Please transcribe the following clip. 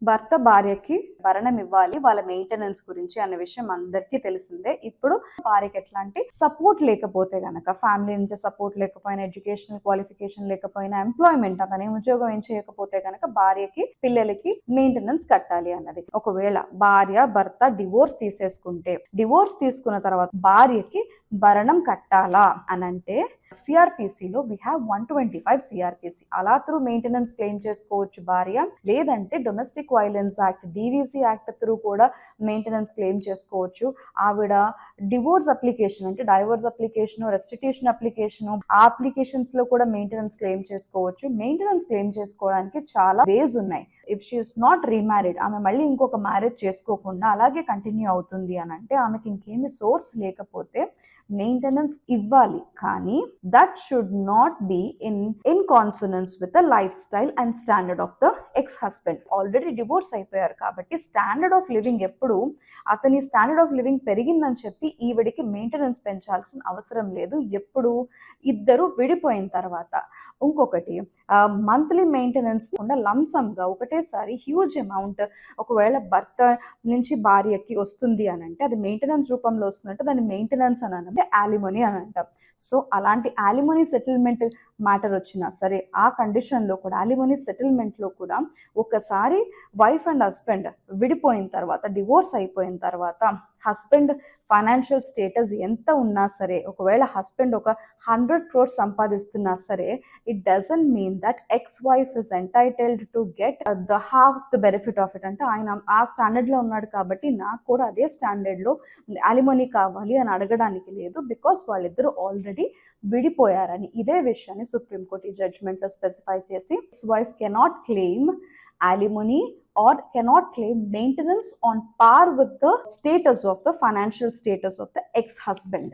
భర్త భార్యకి భరణం ఇవ్వాలి వాళ్ళ మెయింటెనెన్స్ గురించి అనే విషయం అందరికీ తెలిసిందే. ఇప్పుడు భార్యకి ఎట్లాంటి సపోర్ట్ లేకపోతే గనక, ఫ్యామిలీ నుంచి సపోర్ట్ లేకపోయినా, ఎడ్యుకేషనల్ క్వాలిఫికేషన్ లేకపోయినా, ఎంప్లాయ్మెంట్ అతని ఉద్యోగం ఏం చేయకపోతే గనక భార్యకి పిల్లలకి మెయింటెనెన్స్ కట్టాలి అన్నది. ఒకవేళ భార్య భర్త డివోర్స్ తీసేసుకుంటే, డివోర్స్ తీసుకున్న తర్వాత భార్యకి భరణం కట్టాలా అని అంటే సిఆర్పిసిలో వి హ్యావ్ 125 సిఆర్పిసి. అలా త్రూ మెయింటెనెన్స్ క్లెయిమ్ చేసుకోవచ్చు భార్య. లేదంటే domestic violence act, DVC act through కూడా మెయింటెనెన్స్ క్లెయిమ్ చేసుకోవచ్చు. ఆవిడ డివోర్స్ అప్లికేషన్ అంటే డైవోర్స్ అప్లికేషన్, రెస్టిట్యూషన్ అప్లికేషన్, ఆ అప్లికేషన్స్ లో కూడా మెయింటెనెన్స్ క్లెయిమ్ చేసుకోవచ్చు. మెయింటెనెన్స్ క్లెయిమ్ చేసుకోవడానికి చాలా వేస్ ఉన్నాయి. If she is not remarried, ఆమె మళ్ళీ ఇంకొక మ్యారేజ్ చేసుకోకుండా అలాగే కంటిన్యూ అవుతుంది అని అంటే, ఆమెకి ఇంకేమి సోర్స్ లేకపోతే మెయింటెనెన్స్ ఇవ్వాలి. కానీ that should not be in consonance with the life style and standard of the ex husband. Already divorce అయిపోయారు కాబట్టి స్టాండర్డ్ ఆఫ్ లివింగ్ ఎప్పుడు అతని స్టాండర్డ్ ఆఫ్ లివింగ్ పెరిగిందని చెప్పి ఈవిడికి మెయింటెనెన్స్ పెంచాల్సిన అవసరం లేదు, ఎప్పుడు ఇద్దరు విడిపోయిన తర్వాత. ఇంకొకటి, మంత్లీ మెయింటెనెన్స్ కూడా లంసమ్గా ఒకటేసారి హ్యూజ్ అమౌంట్ ఒకవేళ భర్త నుంచి భార్యకి వస్తుంది అని అంటే, అది మెయింటెనెన్స్ రూపంలో వస్తుందంటే దాన్ని మెయింటెనెన్స్ అని అంటే యాలిమనీ అని అంటాం. సో అలాంటి యాలిమనీ సెటిల్మెంట్ మ్యాటర్ వచ్చినా సరే, ఆ కండిషన్లో కూడా యాలిమనీ సెటిల్మెంట్లో కూడా ఒకసారి వైఫ్ అండ్ హస్బెండ్ విడిపోయిన తర్వాత, డివోర్స్ అయిపోయిన తర్వాత, హస్బెండ్ ఫైనాన్షియల్ స్టేటస్ ఎంత ఉన్నా సరే, ఒకవేళ హస్బెండ్ ఒక 100 crores సంపాదిస్తున్నా సరే, it doesn't mean that ex wife is entitled to get the half the benefit of it. అంటే ఆయన ఆ స్టాండర్డ్లో ఉన్నాడు కాబట్టి నాకు కూడా అదే స్టాండర్డ్లో అలిమనీ కావాలి అని అడగడానికి లేదు, బికాస్ వాళ్ళిద్దరూ ఆల్రెడీ విడిపోయారని. ఇదే విషయాన్ని సుప్రీంకోర్టు ఈ జడ్జ్మెంట్లో స్పెసిఫై చేసి, ex wife cannot claim alimony or cannot claim maintenance on par with the status of the financial status of the ex-husband.